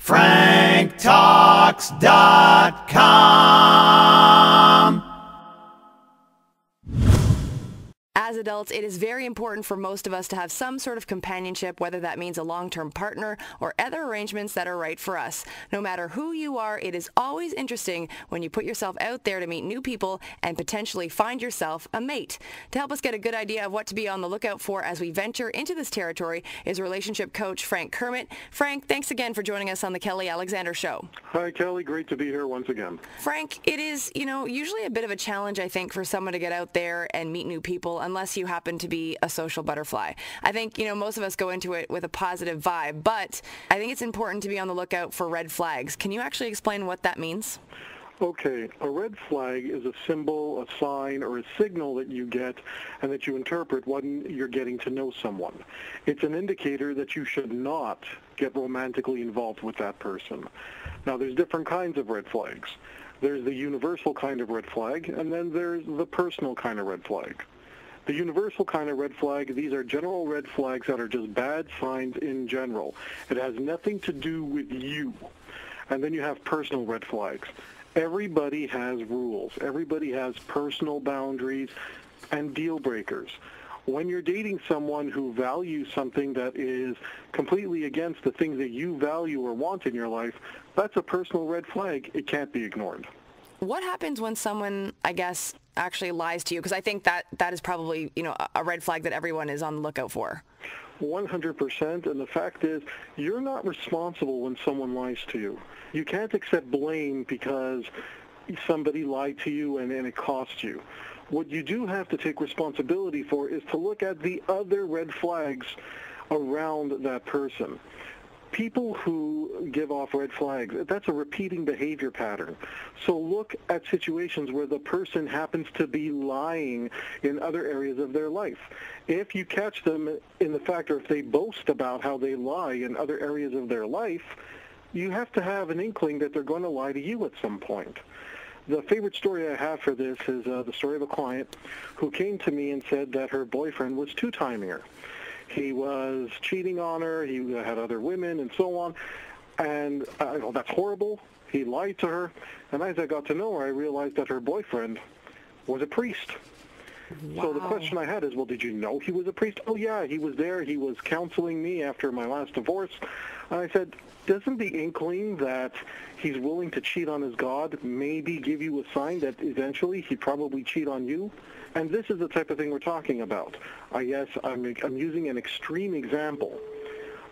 franktalks.com. As adults, it is very important for most of us to have some sort of companionship, whether that means a long-term partner or other arrangements that are right for us. No matter who you are, it is always interesting when you put yourself out there to meet new people and potentially find yourself a mate. To help us get a good idea of what to be on the lookout for as we venture into this territory is relationship coach Frank Kermit. Frank, thanks again for joining us on the Kelly Alexander Show. Hi, Kelly. Great to be here once again. Frank, it is, usually a bit of a challenge, I think, for someone to get out there and meet new people unless you happen to be a social butterfly. I think, most of us go into it with a positive vibe, but I think it's important to be on the lookout for red flags. Can you actually explain what that means? Okay, a red flag is a symbol, a sign, or a signal that you get and that you interpret when you're getting to know someone. It's an indicator that you should not get romantically involved with that person. Now, there's different kinds of red flags. There's the universal kind of red flag, and then there's the personal kind of red flag. The universal kind of red flag, these are general red flags that are just bad signs in general. It has nothing to do with you. And then you have personal red flags. Everybody has rules. Everybody has personal boundaries and deal breakers. When you're dating someone who values something that is completely against the things that you value or want in your life, that's a personal red flag. It can't be ignored. What happens when someone, I guess, actually lies to you? Because I think that is probably, a red flag that everyone is on the lookout for. 100%, and the fact is, you're not responsible when someone lies to you. You can't accept blame because somebody lied to you and it cost you. What you do have to take responsibility for is to look at the other red flags around that person. People who give off red flags, that's a repeating behavior pattern. So look at situations where the person happens to be lying in other areas of their life. If you catch them in the fact, or if they boast about how they lie in other areas of their life, you have to have an inkling that they're going to lie to you at some point. The favorite story I have for this is the story of a client who came to me and said that her boyfriend was two-timing her. He was cheating on her, he had other women, and so on. And that's horrible. He lied to her. And as I got to know her, I realized that her boyfriend was a priest. Wow. So the question I had is, well, did you know he was a priest? Oh, yeah, he was there. He was counseling me after my last divorce. And I said, doesn't the inkling that he's willing to cheat on his God maybe give you a sign that eventually he'd probably cheat on you? And this is the type of thing we're talking about. Yes, I'm using an extreme example,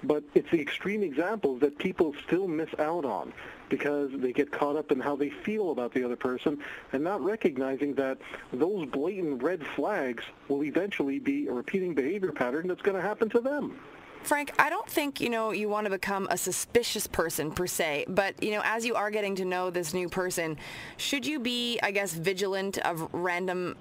but it's the extreme examples that people still miss out on because they get caught up in how they feel about the other person and not recognizing that those blatant red flags will eventually be a repeating behavior pattern that's going to happen to them. Frank, I don't think, you want to become a suspicious person per se, but, as you are getting to know this new person, should you be, I guess, vigilant of random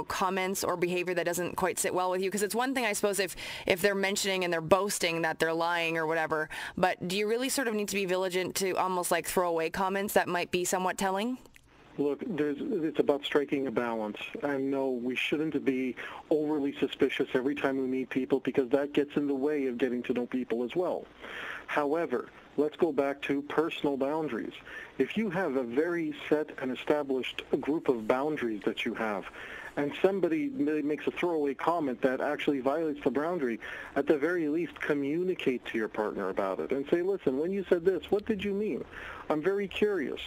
comments or behavior that doesn't quite sit well with you? Because it's one thing, I suppose, if they're mentioning and they're boasting that they're lying or whatever, but do you really sort of need to be vigilant to almost like throw away comments that might be somewhat telling? Look, it's about striking a balance. And no, we shouldn't be overly suspicious every time we meet people because that gets in the way of getting to know people as well. However, let's go back to personal boundaries. If you have a very set and established group of boundaries that you have, and somebody makes a throwaway comment that actually violates the boundary, at the very least communicate to your partner about it and say, listen, when you said this, what did you mean? I'm very curious.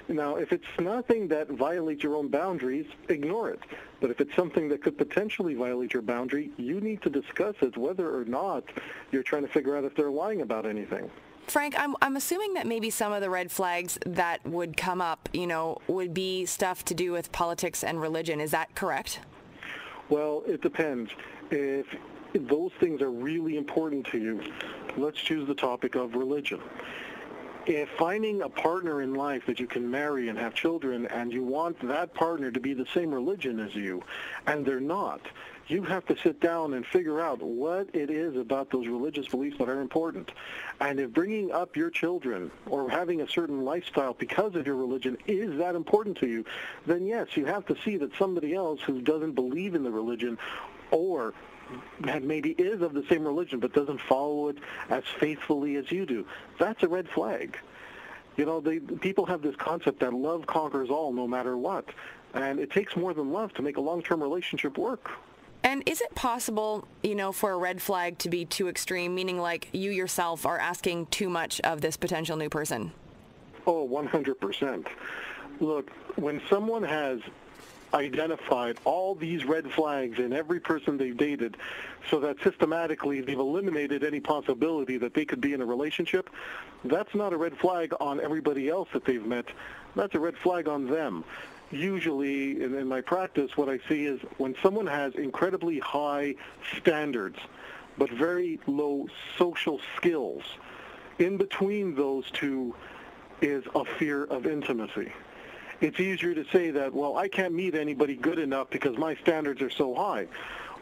Now, if it's nothing that violates your own boundaries, ignore it. But if it's something that could potentially violate your boundary, you need to discuss it, whether or not you're trying to figure out if they're lying about anything. Frank, I'm assuming that maybe some of the red flags that would come up, would be stuff to do with politics and religion. Is that correct? Well, it depends. If those things are really important to you, let's choose the topic of religion. If finding a partner in life that you can marry and have children and you want that partner to be the same religion as you, and they're not, you have to sit down and figure out what it is about those religious beliefs that are important. And if bringing up your children or having a certain lifestyle because of your religion is that important to you, then yes, you have to see that somebody else who doesn't believe in the religion or maybe is of the same religion but doesn't follow it as faithfully as you do, that's a red flag. You know, people have this concept that love conquers all no matter what. And it takes more than love to make a long-term relationship work. And is it possible, for a red flag to be too extreme, meaning like you yourself are asking too much of this potential new person? Oh, 100%. Look, when someone has identified all these red flags in every person they've dated so that systematically they've eliminated any possibility that they could be in a relationship, that's not a red flag on everybody else that they've met. That's a red flag on them. Usually, in my practice, what I see is when someone has incredibly high standards but very low social skills, in between those two is a fear of intimacy. It's easier to say that, well, I can't meet anybody good enough because my standards are so high.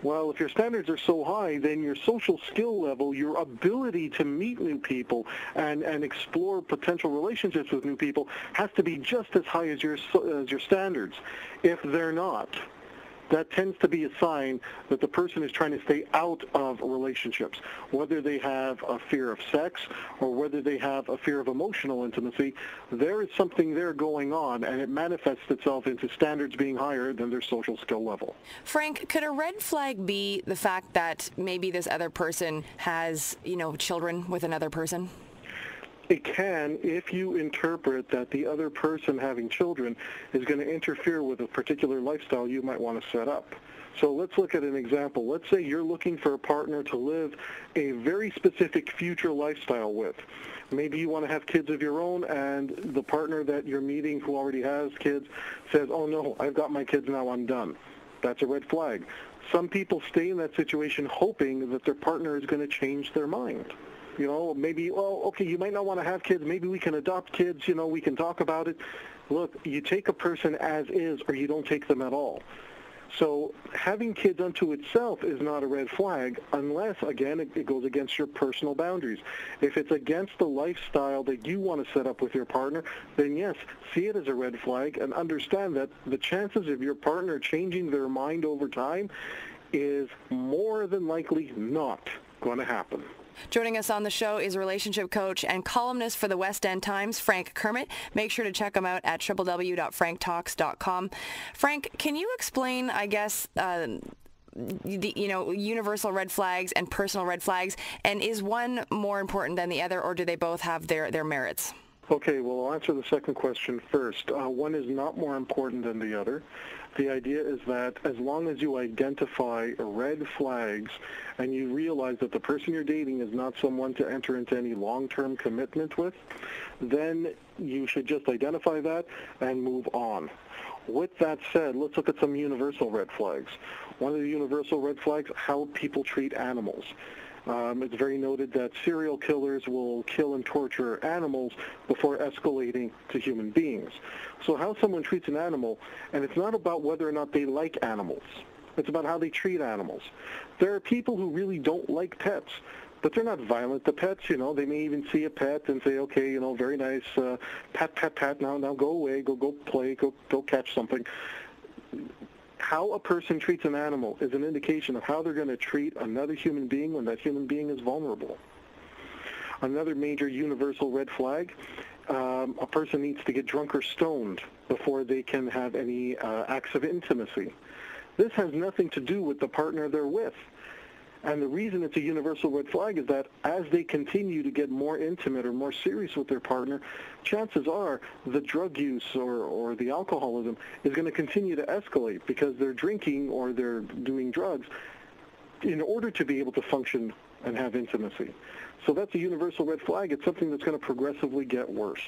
Well, if your standards are so high, then your social skill level, your ability to meet new people and explore potential relationships with new people has to be just as high as your standards. If they're not, that tends to be a sign that the person is trying to stay out of relationships, whether they have a fear of sex or whether they have a fear of emotional intimacy. There is something there going on, and it manifests itself into standards being higher than their social skill level. Frank, could a red flag be the fact that maybe this other person has, children with another person? It can, if you interpret that the other person having children is going to interfere with a particular lifestyle you might want to set up. So let's look at an example. Let's say you're looking for a partner to live a very specific future lifestyle with. Maybe you want to have kids of your own, and the partner that you're meeting who already has kids says, oh no, I've got my kids now, I'm done. That's a red flag. Some people stay in that situation hoping that their partner is going to change their mind. Maybe, okay, you might not want to have kids. Maybe we can adopt kids. We can talk about it. Look, you take a person as is or you don't take them at all. So having kids unto itself is not a red flag unless, again, it goes against your personal boundaries. If it's against the lifestyle that you want to set up with your partner, then yes, see it as a red flag and understand that the chances of your partner changing their mind over time is more than likely not going to happen. Joining us on the show is relationship coach and columnist for the West End Times, Frank Kermit. Make sure to check him out at www.franktalks.com. Frank, can you explain, I guess, the universal red flags and personal red flags, and is one more important than the other, or do they both have their merits? Okay, well, I'll answer the second question first. One is not more important than the other. The idea is that as long as you identify red flags and you realize that the person you're dating is not someone to enter into any long-term commitment with, then you should just identify that and move on. With that said, let's look at some universal red flags. One of the universal red flags, how people treat animals. It's very noted that serial killers will kill and torture animals before escalating to human beings. So how someone treats an animal, and it's not about whether or not they like animals. It's about how they treat animals. There are people who really don't like pets, but they're not violent to pets. They may even see a pet and say, okay, very nice, pat, now go away, go play, go catch something. How a person treats an animal is an indication of how they're going to treat another human being when that human being is vulnerable. Another major universal red flag, a person needs to get drunk or stoned before they can have any acts of intimacy. This has nothing to do with the partner they're with. And the reason it's a universal red flag is that as they continue to get more intimate or more serious with their partner, chances are the drug use or the alcoholism is going to continue to escalate because they're drinking or they're doing drugs in order to be able to function and have intimacy. So that's a universal red flag. It's something that's going to progressively get worse.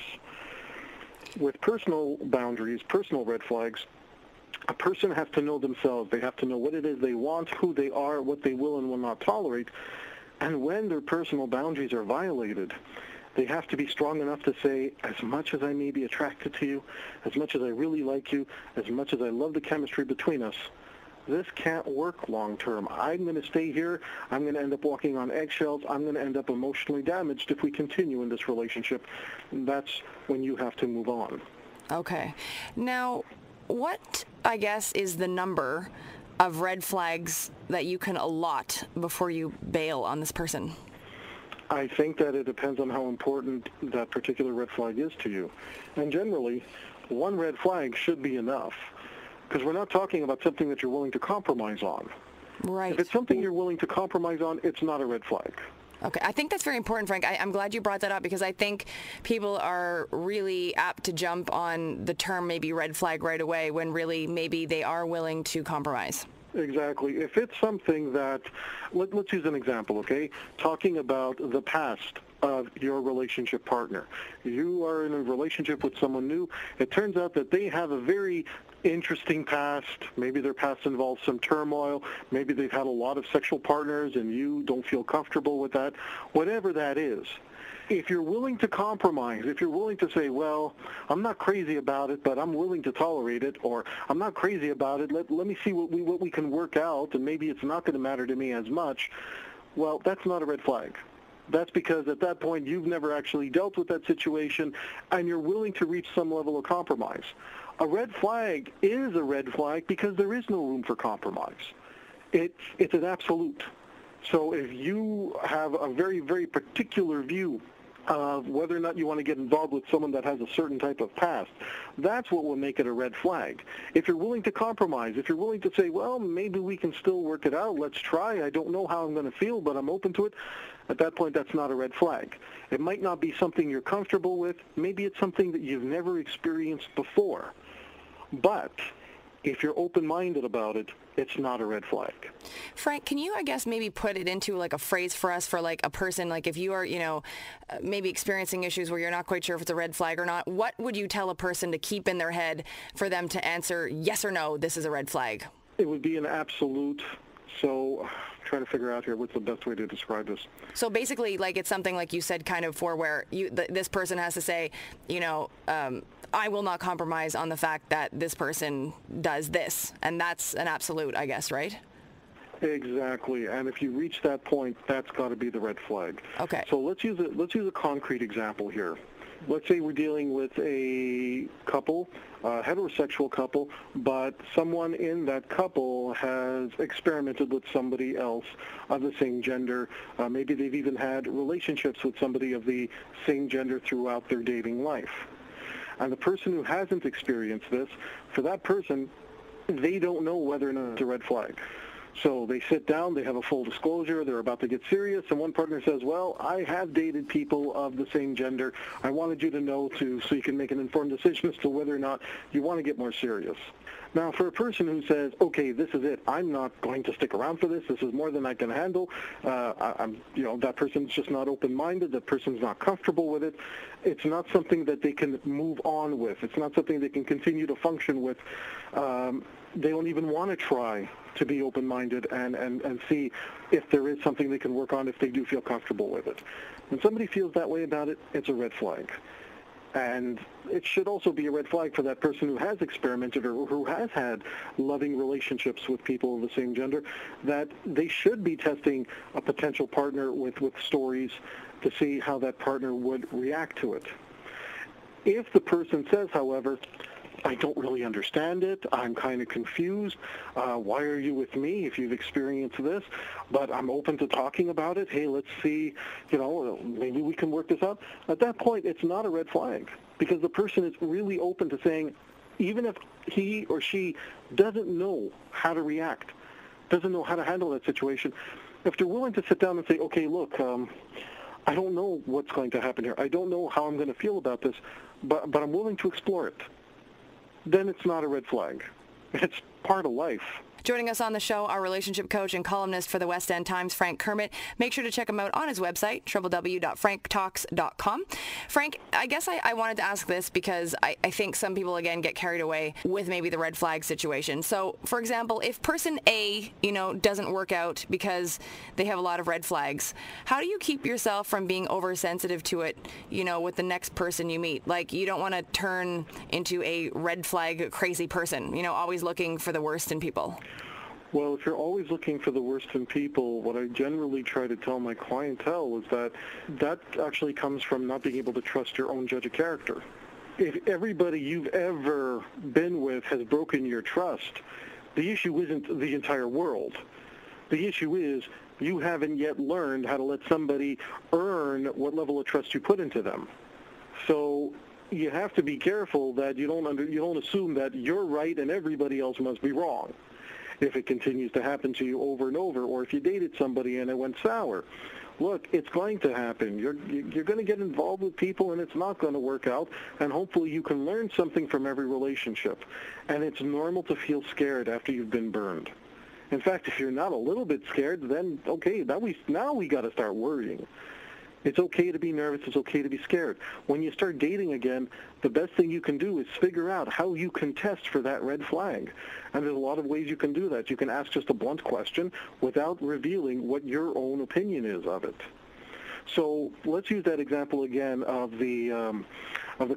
With personal boundaries, personal red flags, a person has to know themselves. They have to know what it is they want, who they are, what they will and will not tolerate. And when their personal boundaries are violated, they have to be strong enough to say, as much as I may be attracted to you, as much as I really like you, as much as I love the chemistry between us, this can't work long term. I'm going to stay here. I'm going to end up walking on eggshells. I'm going to end up emotionally damaged if we continue in this relationship. That's when you have to move on. Okay. Now, what, I guess, is the number of red flags that you can allot before you bail on this person? I think that it depends on how important that particular red flag is to you. And generally, one red flag should be enough, because we're not talking about something that you're willing to compromise on. Right. If it's something you're willing to compromise on, it's not a red flag. Okay, I think that's very important, Frank. I'm glad you brought that up, because I think people are really apt to jump on the term maybe red flag right away when really maybe they are willing to compromise. Exactly. If it's something that, let's use an example, okay? Talking about the past of your relationship partner. You are in a relationship with someone new. It turns out that they have a very interesting past. Maybe their past involves some turmoil. Maybe they've had a lot of sexual partners and you don't feel comfortable with that. Whatever that is. If you're willing to compromise, if you're willing to say, well, I'm not crazy about it, but I'm willing to tolerate it, or I'm not crazy about it, let me see what we can work out, and maybe it's not going to matter to me as much, well, that's not a red flag. That's because at that point you've never actually dealt with that situation, and you're willing to reach some level of compromise. A red flag is a red flag because there is no room for compromise. It's an absolute. So if you have a very, very particular view of whether or not you want to get involved with someone that has a certain type of past, that's what will make it a red flag. If you're willing to compromise, if you're willing to say, well, maybe we can still work it out, let's try, I don't know how I'm going to feel, but I'm open to it, at that point that's not a red flag. It might not be something you're comfortable with, maybe it's something that you've never experienced before, but if you're open-minded about it, it's not a red flag. Frank, can you, I guess, maybe put it into like a phrase for us for like a person, like if you are, maybe experiencing issues where you're not quite sure if it's a red flag or not, what would you tell a person to keep in their head for them to answer yes or no, this is a red flag? It would be an absolute. So I'm trying to figure out here what's the best way to describe this. So basically, like it's something like you said kind of for where this person has to say, I will not compromise on the fact that this person does this. And that's an absolute, I guess, right? Exactly. And if you reach that point, that's got to be the red flag. Okay. So let's use a concrete example here. Let's say we're dealing with a couple, a heterosexual couple, but someone in that couple has experimented with somebody else of the same gender. Maybe they've even had relationships with somebody of the same gender throughout their dating life. And the person who hasn't experienced this, for that person, they don't know whether or not it's a red flag. So they sit down, they have a full disclosure, they're about to get serious, and one partner says, well, I have dated people of the same gender. I wanted you to know so you can make an informed decision as to whether or not you want to get more serious. Now, for a person who says, okay, this is it, I'm not going to stick around for this is more than I can handle, that person's just not open-minded, that person's not comfortable with it, it's not something that they can move on with, it's not something they can continue to function with. They don't even want to try to be open-minded and see if there is something they can work on if they do feel comfortable with it. When somebody feels that way about it, it's a red flag. And it should also be a red flag for that person who has experimented or who has had loving relationships with people of the same gender, that they should be testing a potential partner with stories to see how that partner would react to it. If the person says, however, I don't really understand it, I'm kind of confused, why are you with me if you've experienced this, but I'm open to talking about it, hey, let's see, maybe we can work this out. At that point, it's not a red flag, because the person is really open to saying, even if he or she doesn't know how to react, doesn't know how to handle that situation, if they're willing to sit down and say, okay, look, I don't know what's going to happen here, I don't know how I'm going to feel about this, but I'm willing to explore it, then it's not a red flag. It's part of life. Joining us on the show, our relationship coach and columnist for the West End Times, Frank Kermit. Make sure to check him out on his website, www.franktalks.com. Frank, I guess I wanted to ask this because I think some people, again, get carried away with maybe the red flag situation. So, for example, if person A, doesn't work out because they have a lot of red flags, how do you keep yourself from being oversensitive to it, with the next person you meet? Like, you don't want to turn into a red flag crazy person, always looking for the worst in people. Well, if you're always looking for the worst in people, what I generally try to tell my clientele is that actually comes from not being able to trust your own judge of character. If everybody you've ever been with has broken your trust, The issue isn't the entire world. The issue is you haven't yet learned how to let somebody earn what level of trust you put into them. So you have to be careful that you don't assume that you're right and everybody else must be wrong. If it continues to happen to you over and over, or if you dated somebody and it went sour, look, it's going to happen. You're going to get involved with people and it's not going to work out, and hopefully you can learn something from every relationship. And it's normal to feel scared after you've been burned. In fact, if you're not a little bit scared, then okay, now we got to start worrying. It's okay to be nervous. It's okay to be scared. When you start dating again, the best thing you can do is figure out how you can test for that red flag. And there's a lot of ways you can do that. You can ask just a blunt question without revealing what your own opinion is of it. So let's use that example again of the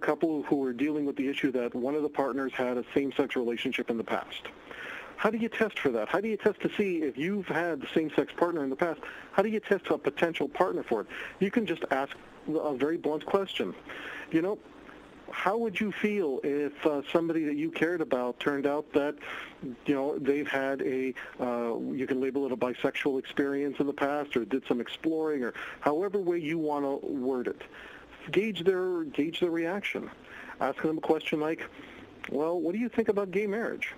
couple who were dealing with the issue that one of the partners had a same-sex relationship in the past. How do you test for that? How do you test to see if you've had the same-sex partner in the past? How do you test a potential partner for it? You can just ask a very blunt question. You know, how would you feel if somebody that you cared about turned out that, you know, they've had a, you can label it a bisexual experience in the past, or did some exploring, or however way you want to word it. Gauge their reaction. Ask them a question like, well, what do you think about gay marriage?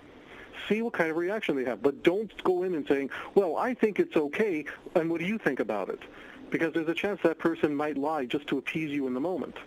See what kind of reaction they have. But don't go in and saying, well, I think it's okay, and what do you think about it? Because there's a chance that person might lie just to appease you in the moment.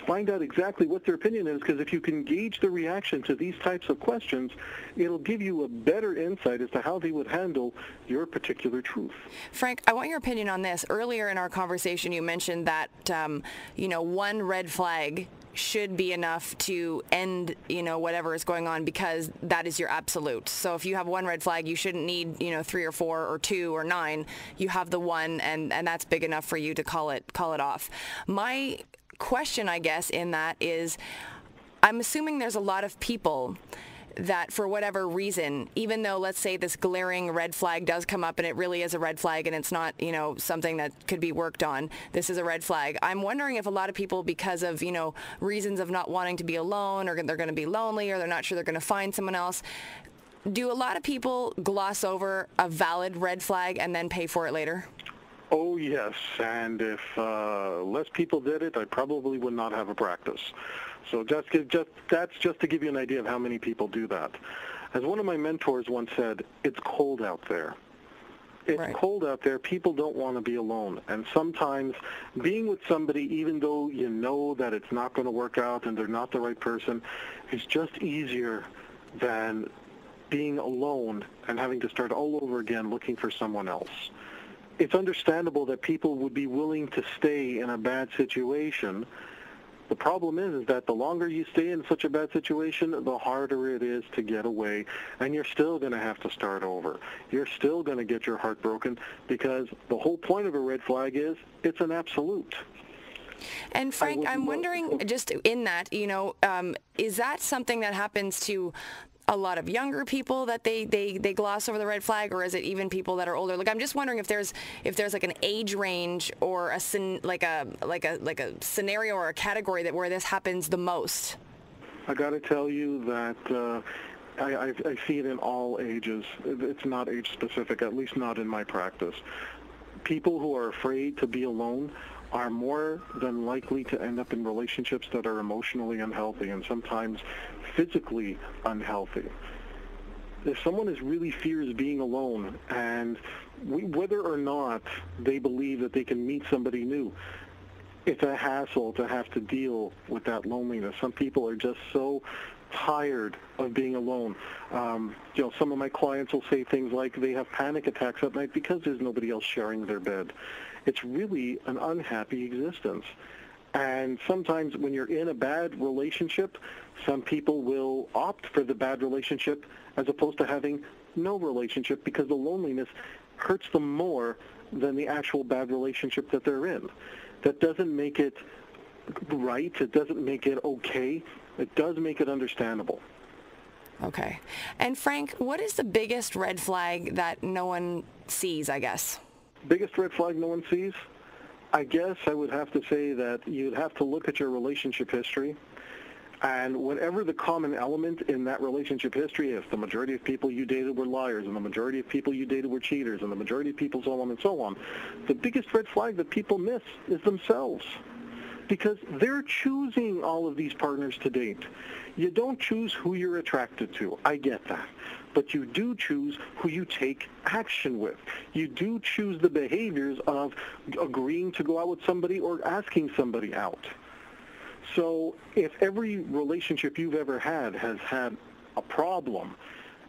Find out exactly what their opinion is, because if you can gauge the reaction to these types of questions, it'll give you a better insight as to how they would handle your particular truth. Frank, I want your opinion on this. Earlier in our conversation, you mentioned that, one red flag should be enough to end, whatever is going on, because that is your absolute. So if you have one red flag, you shouldn't need, 3 or 4 or 2 or 9. You have the one, and that's big enough for you to call it off. My question, I guess, in that is, I'm assuming there's a lot of people that for whatever reason, even though, let's say, this glaring red flag does come up and it really is a red flag and it's not, something that could be worked on, this is a red flag. I'm wondering if a lot of people, because of, reasons of not wanting to be alone, or they're going to be lonely, or they're not sure they're going to find someone else, do a lot of people gloss over a valid red flag and then pay for it later? Oh, yes, and if less people did it, I probably would not have a practice. So that's just to give you an idea of how many people do that. As one of my mentors once said, it's cold out there. It's right. Cold out there. People don't want to be alone. And sometimes being with somebody, even though you know that it's not going to work out and they're not the right person, is just easier than being alone and having to start all over again looking for someone else. It's understandable that people would be willing to stay in a bad situation. The problem is that the longer you stay in such a bad situation, the harder it is to get away, and you're still going to have to start over. You're still going to get your heart broken, because the whole point of a red flag is it's an absolute. And Frank, I'm wondering, just in that, is that something that happens to a lot of younger people, that they gloss over the red flag, or is it even people that are older? Like, I'm just wondering if there's like an age range or a scenario or a category where this happens the most. I got to tell you that I see it in all ages. It's not age specific, at least not in my practice. People who are afraid to be alone are more than likely to end up in relationships that are emotionally unhealthy and sometimes physically unhealthy. If someone really fears being alone, and whether or not they believe that they can meet somebody new, it's a hassle to have to deal with that loneliness. Some people are just so tired of being alone. Some of my clients will say things like they have panic attacks at night because there's nobody else sharing their bed. It's really an unhappy existence. And sometimes when you're in a bad relationship, some people will opt for the bad relationship as opposed to having no relationship, because the loneliness hurts them more than the actual bad relationship that they're in. That doesn't make it right. It doesn't make it okay. It does make it understandable. Okay. And Frank, what is the biggest red flag that no one sees, I guess? Biggest red flag no one sees? I guess I would have to say that you'd have to look at your relationship history. And whatever the common element in that relationship history is, the majority of people you dated were liars, and the majority of people you dated were cheaters, and the majority of people so on and so on, the biggest red flag that people miss is themselves. Because they're choosing all of these partners to date. You don't choose who you're attracted to. I get that. But you do choose who you take action with. You do choose the behaviors of agreeing to go out with somebody or asking somebody out. So if every relationship you've ever had has had a problem,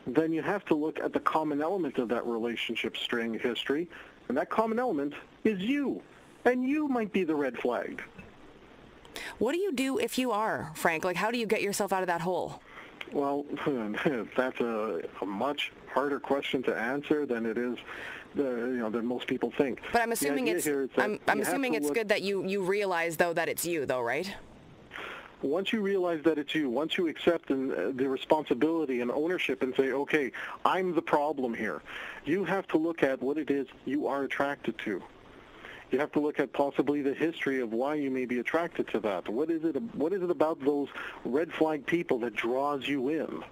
then you have to look at the common element of that relationship string history, and that common element is you. And you might be the red flag. What do you do if you are, Frank? Like, how do you get yourself out of that hole? Well, that's a much harder question to answer than it is, than most people think. But I'm assuming it's good that you realize, though, that it's you, though, right? Once you realize that it's you, once you accept the responsibility and ownership and say, okay, I'm the problem here, you have to look at what it is you are attracted to. You have to look at possibly the history of why you may be attracted to that. What is it about those red flag people that draws you in?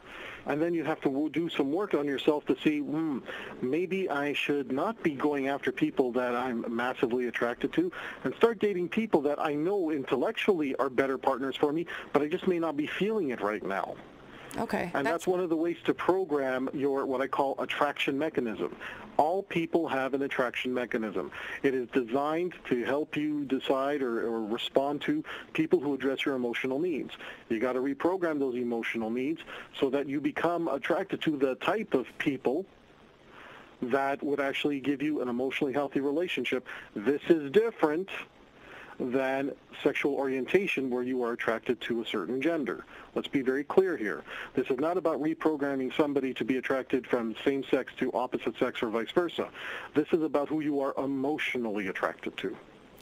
And then you have to do some work on yourself to see, maybe I should not be going after people that I'm massively attracted to, and start dating people that I know intellectually are better partners for me, but I just may not be feeling it right now. Okay. And that's one of the ways to program your, what I call, attraction mechanism. All people have an attraction mechanism. It is designed to help you decide or respond to people who address your emotional needs. You got to reprogram those emotional needs so that you become attracted to the type of people that would actually give you an emotionally healthy relationship. This is different than sexual orientation where you are attracted to a certain gender. Let's be very clear here. This is not about reprogramming somebody to be attracted from same sex to opposite sex or vice versa. This is about who you are emotionally attracted to.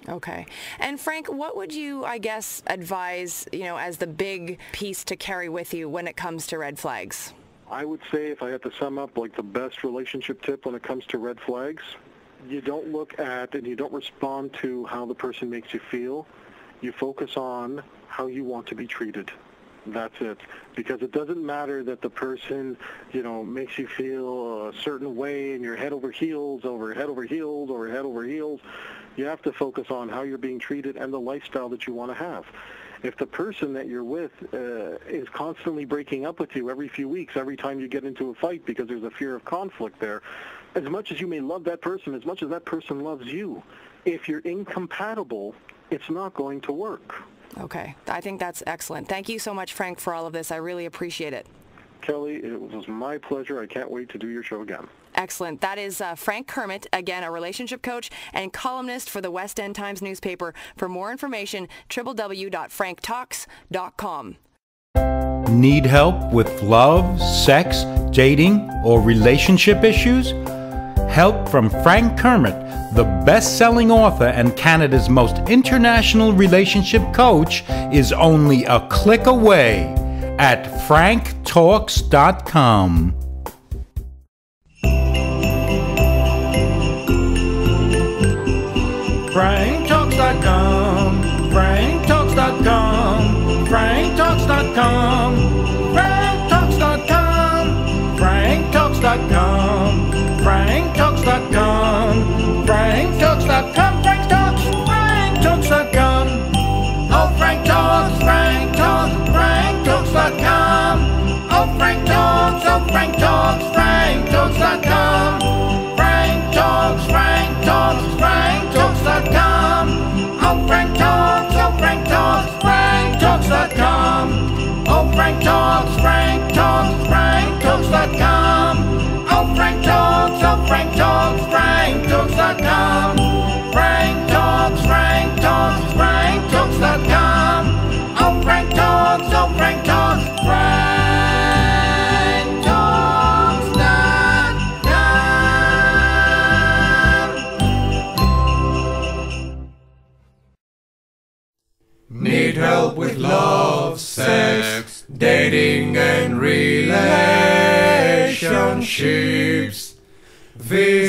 Okay. And Frank, what would you, I guess, advise, as the big piece to carry with you when it comes to red flags? I would say, if I had to sum up like the best relationship tip when it comes to red flags, you don't look at and you don't respond to how the person makes you feel. You focus on how you want to be treated. That's it. Because it doesn't matter that the person, makes you feel a certain way and you're head over heels, over head over heels, over head over heels. You have to focus on how you're being treated and the lifestyle that you want to have. If the person that you're with is constantly breaking up with you every few weeks, every time you get into a fight because there's a fear of conflict there, as much as you may love that person, as much as that person loves you, if you're incompatible, it's not going to work. Okay. I think that's excellent. Thank you so much, Frank, for all of this. I really appreciate it. Kelly, it was my pleasure. I can't wait to do your show again. Excellent. That is Frank Kermit, again, a relationship coach and columnist for the West End Times newspaper. For more information, www.franktalks.com. Need help with love, sex, dating, or relationship issues? Help from Frank Kermit, the best-selling author and Canada's most international relationship coach, is only a click away at franktalks.com. franktalks.com, franktalks.com, franktalks.com, franktalks.com, franktalks.com, franktalks.com, franktalks.com, franktalks.com. Oh, Frank Talks, Frank Talks, franktalks.com. Oh, Frank Talks, franktalks.com. Frank Talks, franktalks.com. Oh, Frank Talks, franktalks.com. Oh, Frank Talks, franktalks.com. Oh, Frank Talks, franktalks.com. Frank Talks, franktalks.com. Oh, Frank Talks, franktalks.com. Need help with love, sex, dating and relationships? Visit